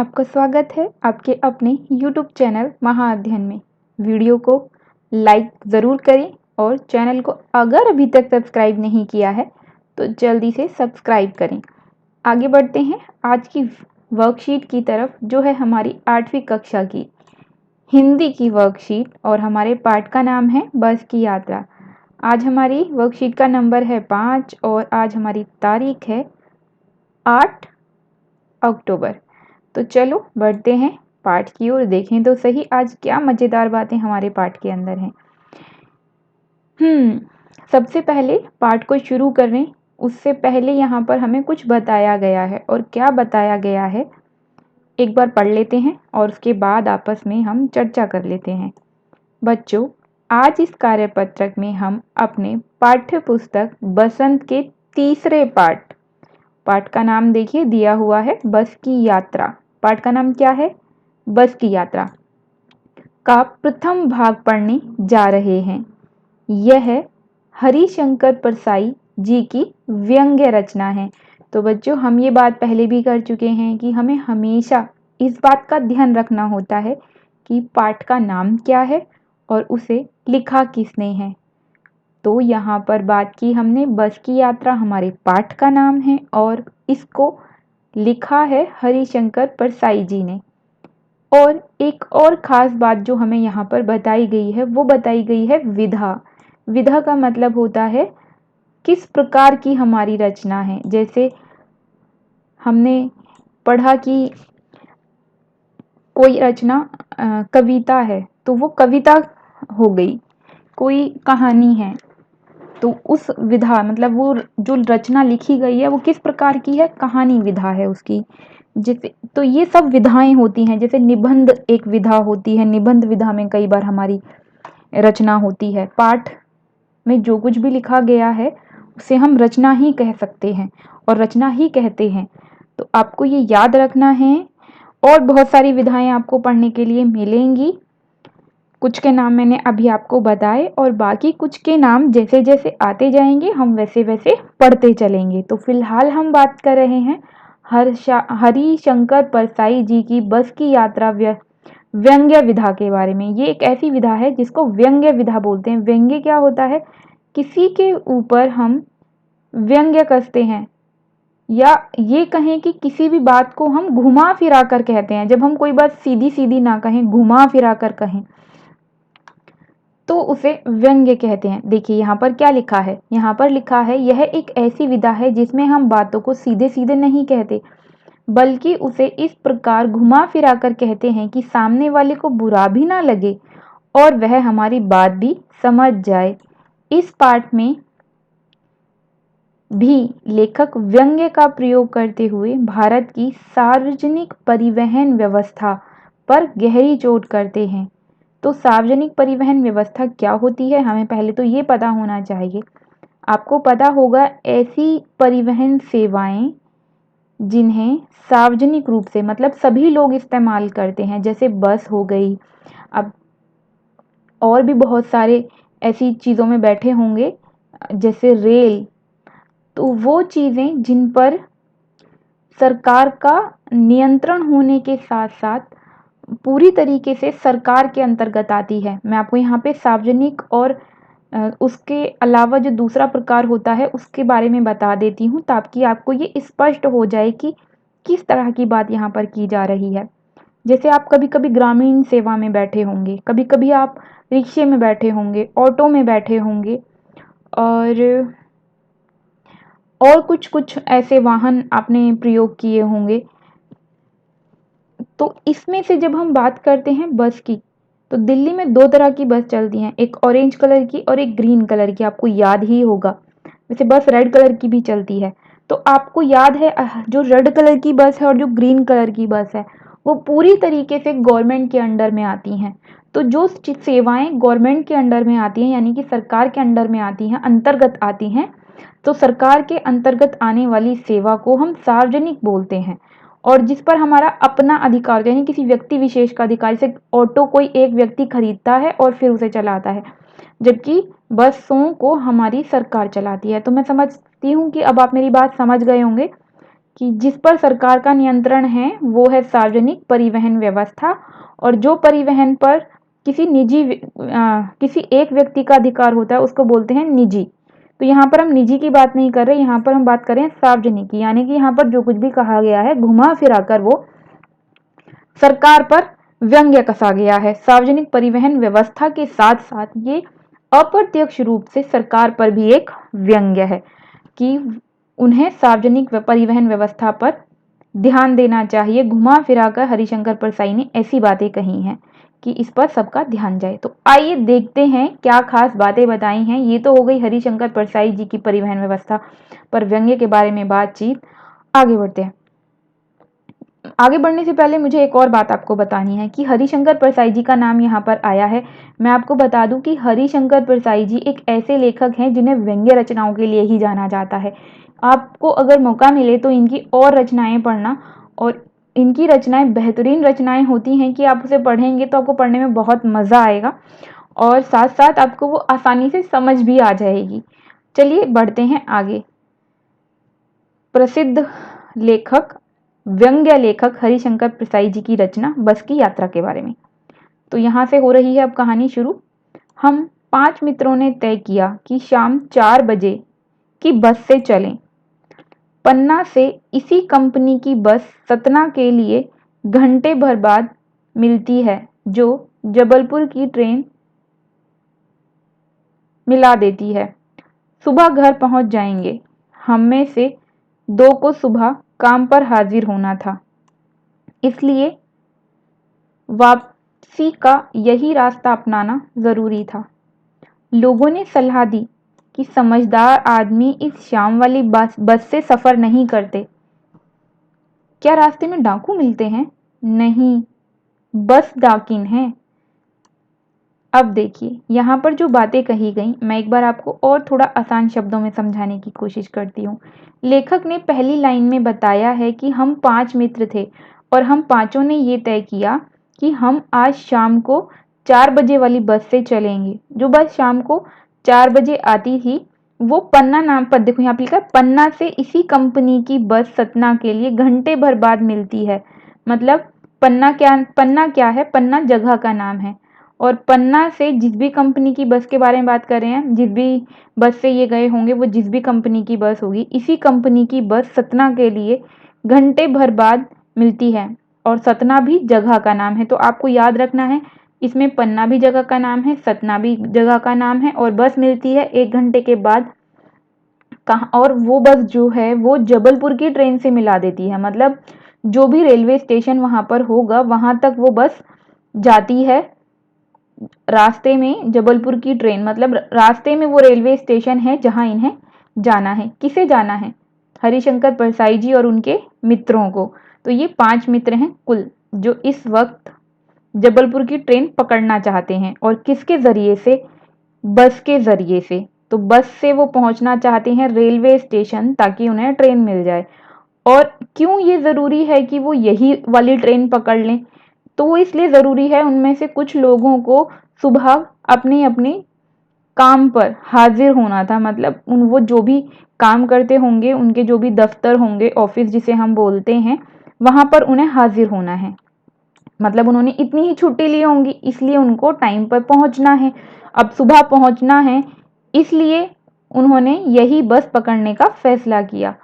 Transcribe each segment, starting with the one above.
आपका स्वागत है आपके अपने YouTube चैनल महाअध्ययन में। वीडियो को लाइक ज़रूर करें और चैनल को अगर अभी तक सब्सक्राइब नहीं किया है तो जल्दी से सब्सक्राइब करें। आगे बढ़ते हैं आज की वर्कशीट की तरफ, जो है हमारी 8वीं कक्षा की हिंदी की वर्कशीट और हमारे पाठ का नाम है बस की यात्रा। आज हमारी वर्कशीट का नंबर है 5 और आज हमारी तारीख है 8 अक्टूबर। तो चलो बढ़ते हैं पाठ की ओर। देखें तो सही आज क्या मज़ेदार बातें हमारे पाठ के अंदर हैं। सबसे पहले पाठ को शुरू करें उससे पहले यहाँ पर हमें कुछ बताया गया है, और क्या बताया गया है एक बार पढ़ लेते हैं और उसके बाद आपस में हम चर्चा कर लेते हैं। बच्चों, आज इस कार्यपत्रक में हम अपने पाठ्य पुस्तक बसंत के तीसरे पाठ का नाम देखिए दिया हुआ है बस की यात्रा। पाठ का नाम क्या है? बस की यात्रा का प्रथम भाग पढ़ने जा रहे हैं। यह हरिशंकर परसाई जी की व्यंग्य रचना है। तो बच्चों, हम ये बात पहले भी कर चुके हैं कि हमें हमेशा इस बात का ध्यान रखना होता है कि पाठ का नाम क्या है और उसे लिखा किसने है। तो यहाँ पर बात की हमने बस की यात्रा हमारे पाठ का नाम है और इसको लिखा है हरिशंकर परसाई जी ने। और एक और ख़ास बात जो हमें यहाँ पर बताई गई है वो बताई गई है विधा। विधा का मतलब होता है किस प्रकार की हमारी रचना है। जैसे हमने पढ़ा कि कोई रचना कविता है तो वो कविता हो गई, कोई कहानी है तो उस विधा मतलब वो जो रचना लिखी गई है वो किस प्रकार की है, कहानी विधा है उसकी। जैसे तो ये सब विधाएं होती हैं। जैसे निबंध एक विधा होती है, निबंध विधा में कई बार हमारी रचना होती है। पाठ में जो कुछ भी लिखा गया है उसे हम रचना ही कह सकते हैं और रचना ही कहते हैं। तो आपको ये याद रखना है। और बहुत सारी विधाएं आपको पढ़ने के लिए मिलेंगी। कुछ के नाम मैंने अभी आपको बताए और बाकी कुछ के नाम जैसे जैसे आते जाएंगे हम वैसे वैसे पढ़ते चलेंगे। तो फिलहाल हम बात कर रहे हैं हरिशंकर परसाई जी की बस की यात्रा व्यंग्य विधा के बारे में। ये एक ऐसी विधा है जिसको व्यंग्य विधा बोलते हैं। व्यंग्य क्या होता है? किसी के ऊपर हम व्यंग्य कसते हैं, या ये कहें कि किसी भी बात को हम घुमा फिरा कर कहते हैं। जब हम कोई बात सीधी सीधी ना कहें, घुमा फिरा कर कहें तो उसे व्यंग्य कहते हैं। देखिए यहाँ पर क्या लिखा है, यहाँ पर लिखा है यह एक ऐसी विधा है जिसमें हम बातों को सीधे सीधे नहीं कहते बल्कि उसे इस प्रकार घुमा फिरा कर कहते हैं कि सामने वाले को बुरा भी ना लगे और वह हमारी बात भी समझ जाए। इस पाठ में भी लेखक व्यंग्य का प्रयोग करते हुए भारत की सार्वजनिक परिवहन व्यवस्था पर गहरी चोट करते हैं। तो सार्वजनिक परिवहन व्यवस्था क्या होती है, हमें पहले तो ये पता होना चाहिए। आपको पता होगा ऐसी परिवहन सेवाएं जिन्हें सार्वजनिक रूप से मतलब सभी लोग इस्तेमाल करते हैं, जैसे बस हो गई। अब और भी बहुत सारे ऐसी चीज़ों में बैठे होंगे जैसे रेल। तो वो चीज़ें जिन पर सरकार का नियंत्रण होने के साथ साथ पूरी तरीके से सरकार के अंतर्गत आती है। मैं आपको यहाँ पे सार्वजनिक और उसके अलावा जो दूसरा प्रकार होता है उसके बारे में बता देती हूँ ताकि आपको ये स्पष्ट हो जाए कि किस तरह की बात यहाँ पर की जा रही है। जैसे आप कभी कभी ग्रामीण सेवा में बैठे होंगे, कभी कभी आप रिक्शे में बैठे होंगे, ऑटो में बैठे होंगे और कुछ कुछ ऐसे वाहन आपने प्रयोग किए होंगे। तो इसमें से जब हम बात करते हैं बस की, तो दिल्ली में दो तरह की बस चलती हैं, एक ऑरेंज कलर की और एक ग्रीन कलर की। आपको याद ही होगा। वैसे बस रेड कलर की भी चलती है। तो आपको याद है जो रेड कलर की बस है और जो ग्रीन कलर की बस है वो पूरी तरीके से गवर्नमेंट के अंडर में आती हैं। तो जो सेवाएं गवर्नमेंट के अंडर में आती हैं यानी कि सरकार के अंडर में आती हैं, अंतर्गत आती हैं, तो सरकार के अंतर्गत आने वाली सेवा को हम सार्वजनिक बोलते हैं। और जिस पर हमारा अपना अधिकार यानी किसी व्यक्ति विशेष का अधिकार, जैसे ऑटो कोई एक व्यक्ति खरीदता है और फिर उसे चलाता है, जबकि बसों को हमारी सरकार चलाती है। तो मैं समझती हूँ कि अब आप मेरी बात समझ गए होंगे कि जिस पर सरकार का नियंत्रण है वो है सार्वजनिक परिवहन व्यवस्था, और जो परिवहन पर किसी एक व्यक्ति का अधिकार होता है उसको बोलते हैं निजी। तो यहाँ पर हम निजी की बात नहीं कर रहे, यहाँ पर हम बात कर रहे हैं सार्वजनिक की, यानी कि यहाँ पर जो कुछ भी कहा गया है घुमा फिरा कर वो सरकार पर व्यंग्य कसा गया है। सार्वजनिक परिवहन व्यवस्था के साथ साथ ये अप्रत्यक्ष रूप से सरकार पर भी एक व्यंग्य है कि उन्हें सार्वजनिक परिवहन व्यवस्था पर ध्यान देना चाहिए। घुमा फिरा कर हरिशंकर परसाई ने ऐसी बातें कही हैं कि इस पर सबका ध्यान जाए। तो आइए देखते हैं क्या खास बातें बताई हैं। ये तो हो गई हरिशंकर परसाई जी की परिवहन व्यवस्था पर व्यंग्य के बारे में बातचीत। आगे बढ़ते हैं। आगे बढ़ने से पहले मुझे एक और बात आपको बतानी है कि हरिशंकर परसाई जी का नाम यहाँ पर आया है। मैं आपको बता दूं कि हरिशंकर परसाई जी एक ऐसे लेखक हैं जिन्हें व्यंग्य रचनाओं के लिए ही जाना जाता है। आपको अगर मौका मिले तो इनकी और रचनाएं पढ़ना, और इनकी रचनाएं बेहतरीन रचनाएं होती हैं कि आप उसे पढ़ेंगे तो आपको पढ़ने में बहुत मज़ा आएगा और साथ साथ आपको वो आसानी से समझ भी आ जाएगी। चलिए बढ़ते हैं आगे। प्रसिद्ध लेखक, व्यंग्य लेखक हरिशंकर परसाई जी की रचना बस की यात्रा के बारे में। तो यहाँ से हो रही है अब कहानी शुरू। हम 5 मित्रों ने तय किया कि शाम 4 बजे की बस से चलें। पन्ना से इसी कंपनी की बस सतना के लिए घंटे भर बाद मिलती है, जो जबलपुर की ट्रेन मिला देती है। सुबह घर पहुंच जाएंगे। हम में से 2 को सुबह काम पर हाजिर होना था, इसलिए वापसी का यही रास्ता अपनाना जरूरी था। लोगों ने सलाह दी कि समझदार आदमी इस शाम वाली बस से सफर नहीं करते। क्या रास्ते में डाकू मिलते हैं? नहीं, बस डाकिन है। अब देखिए यहाँ पर जो बातें कही गई, मैं एक बार आपको और थोड़ा आसान शब्दों में समझाने की कोशिश करती हूँ। लेखक ने पहली लाइन में बताया है कि हम 5 मित्र थे और हम पांचों ने ये तय किया कि हम आज शाम को 4 बजे वाली बस से चलेंगे। जो बस शाम को 4 बजे आती थी वो पन्ना नाम पर, देखो यहाँ पे लिखा है पन्ना से इसी कंपनी की बस सतना के लिए घंटे भर बाद मिलती है। मतलब पन्ना क्या है? पन्ना जगह का नाम है। और पन्ना से जिस भी कंपनी की बस के बारे में बात कर रहे हैं, जिस भी बस से ये गए होंगे वो जिस भी कंपनी की बस होगी, इसी कंपनी की बस सतना के लिए घंटे भर बाद मिलती है। और सतना भी जगह का नाम है, तो आपको याद रखना है इसमें पन्ना भी जगह का नाम है, सतना भी जगह का नाम है, और बस मिलती है 1 घंटे के बाद। कहाँ? और वो बस जो है वो जबलपुर की ट्रेन से मिला देती है। मतलब जो भी रेलवे स्टेशन वहां पर होगा वहां तक वो बस जाती है। रास्ते में जबलपुर की ट्रेन, मतलब रास्ते में वो रेलवे स्टेशन है जहां इन्हें जाना है। किसे जाना है? हरिशंकर परसाई जी और उनके मित्रों को। तो ये 5 मित्र हैं कुल जो इस वक्त जबलपुर की ट्रेन पकड़ना चाहते हैं। और किसके जरिए से? बस के जरिए से। तो बस से वो पहुंचना चाहते हैं रेलवे स्टेशन ताकि उन्हें ट्रेन मिल जाए। और क्यों ये ज़रूरी है कि वो यही वाली ट्रेन पकड़ लें? तो वो इसलिए ज़रूरी है, उनमें से कुछ लोगों को सुबह अपने अपने काम पर हाजिर होना था। मतलब वो जो भी काम करते होंगे, उनके जो भी दफ्तर होंगे, ऑफिस जिसे हम बोलते हैं, वहां पर उन्हें हाजिर होना है। मतलब उन्होंने इतनी ही छुट्टी ली होंगी, इसलिए उनको टाइम पर पहुंचना है। अब सुबह पहुंचना है, इसलिए उन्होंने यही बस पकड़ने का फैसला किया।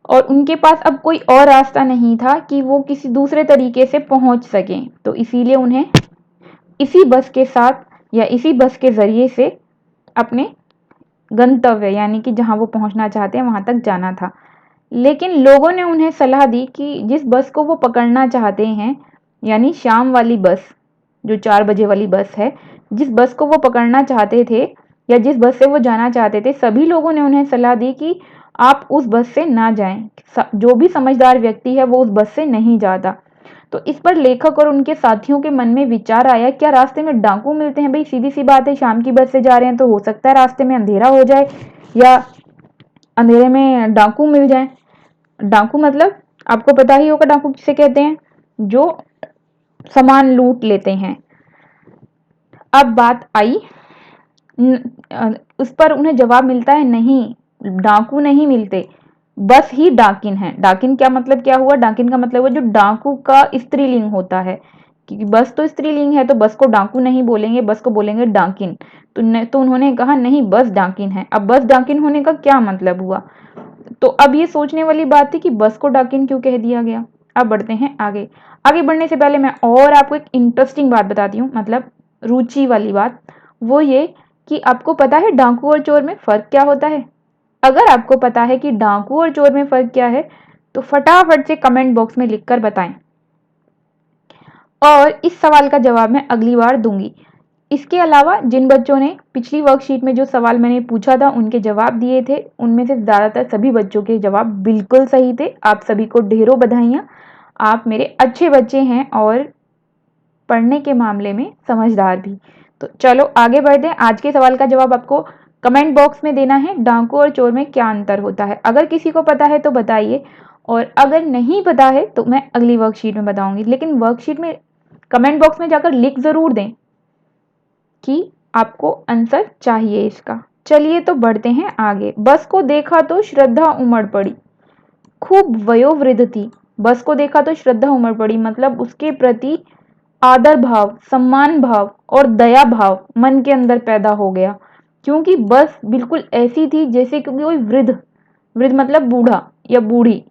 और उनके पास अब कोई और रास्ता नहीं था कि वो किसी दूसरे तरीके से पहुंच सकें। तो इसीलिए उन्हें इसी बस के साथ या इसी बस के ज़रिए से अपने गंतव्य यानी कि जहां वो पहुंचना चाहते हैं वहां तक जाना था। लेकिन लोगों ने उन्हें सलाह दी कि जिस बस को वो पकड़ना चाहते हैं, यानी शाम वाली बस, जो 4 बजे वाली बस है, जिस बस को वो पकड़ना चाहते थे या जिस बस से वो जाना चाहते थे, सभी लोगों ने उन्हें सलाह दी कि आप उस बस से ना जाएं। जो भी समझदार व्यक्ति है वो उस बस से नहीं जाता। तो इस पर लेखक और उनके साथियों के मन में विचार आया, क्या रास्ते में डाकू मिलते हैं? भाई सीधी सी बात है, शाम की बस से जा रहे हैं तो हो सकता है रास्ते में अंधेरा हो जाए या अंधेरे में डाकू मिल जाए। डाकू मतलब आपको पता ही होगा डाकू किसे कहते हैं, जो सामान लूट लेते हैं। अब बात आई उस पर उन्हें जवाब मिलता है, नहीं, डाकू नहीं मिलते, बस ही डाकिन है। डाकिन क्या मतलब क्या हुआ? डाकिन का मतलब हुआ जो डाकू का स्त्रीलिंग होता है, क्योंकि बस तो स्त्रीलिंग है तो बस को डाकू नहीं बोलेंगे, बस को बोलेंगे डाकिन। तो उन्होंने कहा नहीं, बस डाकिन है। अब बस डाकिन होने का क्या मतलब हुआ? तो अब ये सोचने वाली बात थी कि बस को डाकिन क्यों कह दिया गया। अब बढ़ते हैं आगे। आगे बढ़ने से पहले मैं और आपको एक इंटरेस्टिंग बात बताती हूँ, मतलब रुचि वाली बात। वो ये कि आपको पता है डाकू और चोर में फर्क क्या होता है? अगर आपको पता है कि डाकू और चोर में फर्क क्या है तो फटाफट से कमेंट बॉक्स में लिखकर बताएं, और इस सवाल का जवाब मैं अगली बार दूंगी। इसके अलावा जिन बच्चों ने पिछली वर्कशीट में जो सवाल मैंने पूछा था उनके जवाब दिए थे, उनमें से ज़्यादातर सभी बच्चों के जवाब बिल्कुल सही थे। आप सभी को ढेरों बधाइयाँ, आप मेरे अच्छे बच्चे हैं और पढ़ने के मामले में समझदार भी। तो चलो आगे बढ़ते हैं। आज के सवाल का जवाब आपको कमेंट बॉक्स में देना है। डाकू और चोर में क्या अंतर होता है? अगर किसी को पता है तो बताइए, और अगर नहीं पता है तो मैं अगली वर्कशीट में बताऊंगी। लेकिन वर्कशीट में कमेंट बॉक्स में जाकर लिख ज़रूर दें कि आपको आंसर चाहिए इसका। चलिए तो बढ़ते हैं आगे। बस को देखा तो श्रद्धा उमड़ पड़ी, खूब वयोवृद्ध थी। बस को देखा तो श्रद्धा उमड़ पड़ी मतलब उसके प्रति आदर भाव, सम्मान भाव और दया भाव मन के अंदर पैदा हो गया, क्योंकि बस बिल्कुल ऐसी थी जैसे कि कोई वृद्ध, वृद्ध मतलब बूढ़ा या बूढ़ी,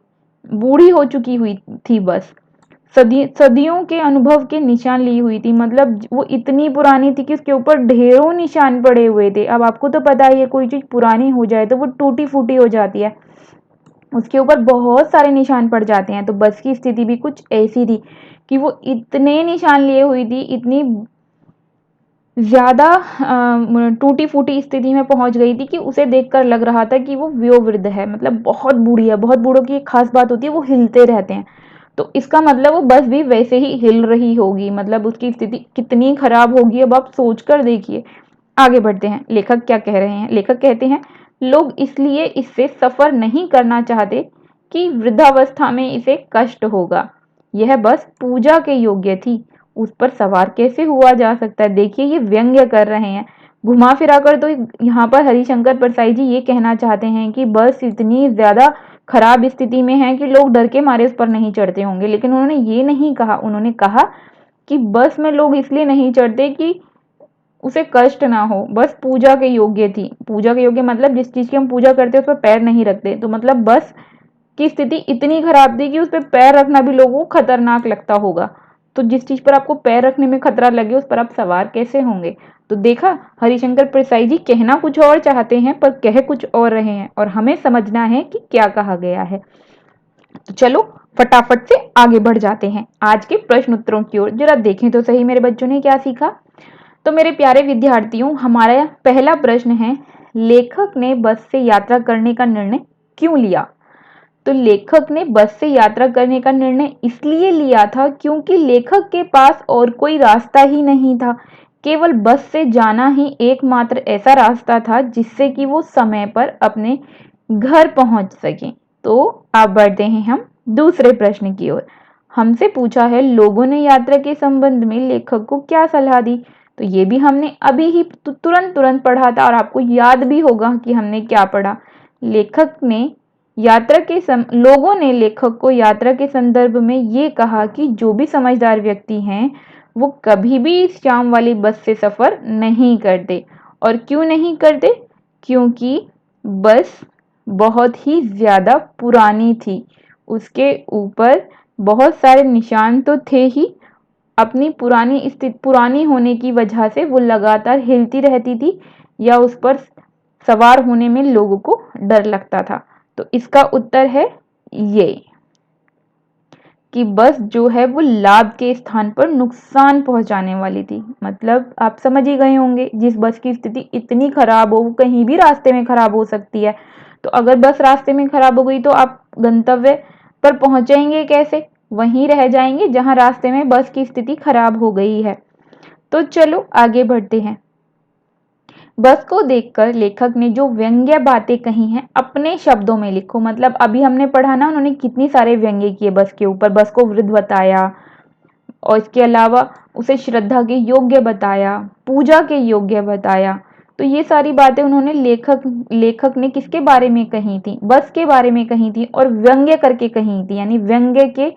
बूढ़ी हो चुकी हुई थी बस। सदियों के अनुभव के निशान ली हुई थी, मतलब वो इतनी पुरानी थी कि उसके ऊपर ढेरों निशान पड़े हुए थे। अब आपको तो पता ही है कोई चीज पुरानी हो जाए तो वो टूटी फूटी हो जाती है, उसके ऊपर बहुत सारे निशान पड़ जाते हैं। तो बस की स्थिति भी कुछ ऐसी थी कि वो इतने निशान लिए हुई थी, इतनी ज्यादा टूटी फूटी स्थिति में पहुंच गई थी कि उसे देखकर लग रहा था कि वो वयोवृद्ध है, मतलब बहुत बूढ़ी है। बहुत बूढ़ों की एक खास बात होती है, वो हिलते रहते हैं। तो इसका मतलब वो बस भी वैसे ही हिल रही होगी, मतलब उसकी स्थिति कितनी खराब होगी अब आप सोच कर देखिए। आगे बढ़ते हैं। लेखक क्या कह रहे हैं? लेखक कहते हैं लोग इसलिए इससे सफर नहीं करना चाहते कि वृद्धावस्था में इसे कष्ट होगा। यह बस पूजा के योग्य थी, उस पर सवार कैसे हुआ जा सकता है? देखिए ये व्यंग्य कर रहे हैं। घुमा फिरा कर तो यहाँ पर हरिशंकर परसाई जी ये कहना चाहते हैं कि बस इतनी ज्यादा खराब स्थिति में है कि लोग डर के मारे उस पर नहीं चढ़ते होंगे। लेकिन उन्होंने ये नहीं कहा, उन्होंने कहा कि बस में लोग इसलिए नहीं चढ़ते कि उसे कष्ट ना हो, बस पूजा के योग्य थी। पूजा के योग्य मतलब जिस चीज की हम पूजा करते हैं उस पर पैर नहीं रखते। तो मतलब बस की स्थिति इतनी खराब थी कि उस पर पैर रखना भी लोगों को खतरनाक लगता होगा। तो जिस चीज पर आपको पैर रखने में खतरा लगे उस पर आप सवार कैसे होंगे? तो देखा, हरिशंकर प्रसाई जी कहना कुछ और चाहते हैं पर कह कुछ और रहे हैं, और हमें समझना है कि क्या कहा गया है। तो चलो फटाफट से आगे बढ़ जाते हैं आज के प्रश्न उत्तरों की ओर। जरा देखें तो सही मेरे बच्चों ने क्या सीखा। तो मेरे प्यारे विद्यार्थियों, हमारा पहला प्रश्न है, लेखक ने बस से यात्रा करने का निर्णय क्यों लिया? तो लेखक ने बस से यात्रा करने का निर्णय इसलिए लिया था क्योंकि लेखक के पास और कोई रास्ता ही नहीं था। केवल बस से जाना ही एकमात्र ऐसा रास्ता था जिससे कि वो समय पर अपने घर पहुंच सके। तो अब बढ़ते हैं हम दूसरे प्रश्न की ओर। हमसे पूछा है लोगों ने यात्रा के संबंध में लेखक को क्या सलाह दी? तो ये भी हमने अभी ही तुरंत तुरंत पढ़ा था और आपको याद भी होगा कि हमने क्या पढ़ा। लेखक ने लोगों ने लेखक को यात्रा के संदर्भ में ये कहा कि जो भी समझदार व्यक्ति हैं वो कभी भी इस शाम वाली बस से सफर नहीं करते। और क्यों नहीं करते? क्योंकि बस बहुत ही ज्यादा पुरानी थी, उसके ऊपर बहुत सारे निशान तो थे ही, अपनी पुरानी होने की वजह से वो लगातार हिलती रहती थी या उस पर सवार होने में लोगों को डर लगता था। तो इसका उत्तर है ये कि बस जो है वो लाभ के स्थान पर नुकसान पहुंचाने वाली थी। मतलब आप समझ ही गए होंगे, जिस बस की स्थिति इतनी खराब हो वो कहीं भी रास्ते में खराब हो सकती है। तो अगर बस रास्ते में खराब हो गई तो आप गंतव्य पर पहुंचेंगे कैसे? वहीं रह जाएंगे जहां रास्ते में बस की स्थिति खराब हो गई है। तो चलो आगे बढ़ते हैं। बस को देखकर लेखक ने जो व्यंग्य बातें कही हैं अपने शब्दों में लिखो। मतलब अभी हमने पढ़ा ना, उन्होंने कितनी सारे व्यंग्य किए बस के ऊपर। बस को वृद्ध बताया और इसके अलावा उसे श्रद्धा के योग्य बताया, पूजा के योग्य बताया, तो ये सारी बातें उन्होंने लेखक ने किसके बारे में कही थी? बस के बारे में कही थी और व्यंग्य करके कही थी, यानी व्यंग्य के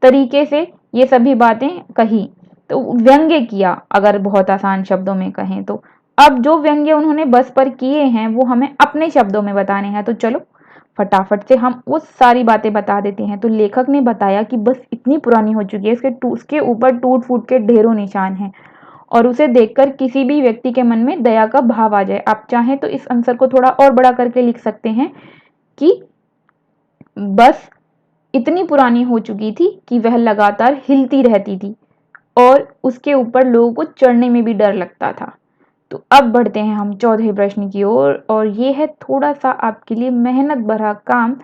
तरीके से ये सभी बातें कही। तो व्यंग्य किया, अगर बहुत आसान शब्दों में कहें तो। अब जो व्यंग्य उन्होंने बस पर किए हैं वो हमें अपने शब्दों में बताने हैं, तो चलो फटाफट से हम वो सारी बातें बता देते हैं। तो लेखक ने बताया कि बस इतनी पुरानी हो चुकी है, उसके ऊपर टूट फूट के ढेरों निशान हैं और उसे देखकर किसी भी व्यक्ति के मन में दया का भाव आ जाए। आप चाहें तो इस आंसर को थोड़ा और बड़ा करके लिख सकते हैं कि बस इतनी पुरानी हो चुकी थी कि वह लगातार हिलती रहती थी और उसके ऊपर लोगों को चढ़ने में भी डर लगता था। तो अब बढ़ते हैं हम चौथे प्रश्न की ओर, और ये है थोड़ा सा आपके लिए मेहनत भरा काम,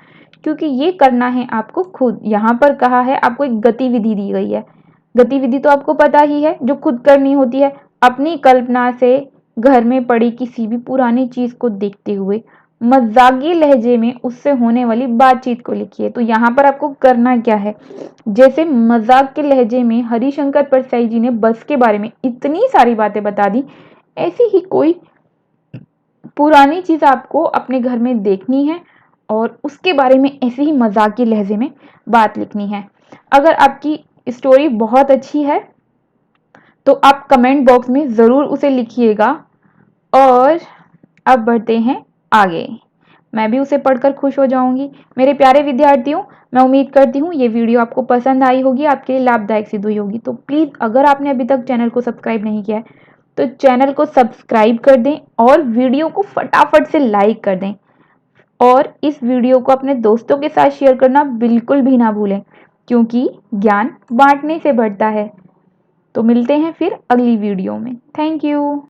क्योंकि ये करना है आपको खुद। यहाँ पर कहा है आपको एक गतिविधि दी गई है। गतिविधि तो आपको पता ही है, जो खुद करनी होती है। अपनी कल्पना से घर में पड़ी किसी भी पुरानी चीज को देखते हुए मजाकी लहजे में उससे होने वाली बातचीत को लिखिए। तो यहाँ पर आपको करना क्या है, जैसे मजाक के लहजे में हरिशंकर परसाई जी ने बस के बारे में इतनी सारी बातें बता दी, ऐसी ही कोई पुरानी चीज आपको अपने घर में देखनी है और उसके बारे में ऐसे ही मजाकी लहजे में बात लिखनी है। अगर आपकी स्टोरी बहुत अच्छी है तो आप कमेंट बॉक्स में ज़रूर उसे लिखिएगा। और अब बढ़ते हैं आगे, मैं भी उसे पढ़कर खुश हो जाऊंगी। मेरे प्यारे विद्यार्थियों, मैं उम्मीद करती हूँ ये वीडियो आपको पसंद आई होगी, आपके लिए लाभदायक सिद्ध हुई होगी। तो प्लीज़ अगर आपने अभी तक चैनल को सब्सक्राइब नहीं किया है तो चैनल को सब्सक्राइब कर दें और वीडियो को फटाफट से लाइक कर दें, और इस वीडियो को अपने दोस्तों के साथ शेयर करना बिल्कुल भी ना भूलें, क्योंकि ज्ञान बांटने से बढ़ता है। तो मिलते हैं फिर अगली वीडियो में। Thank you.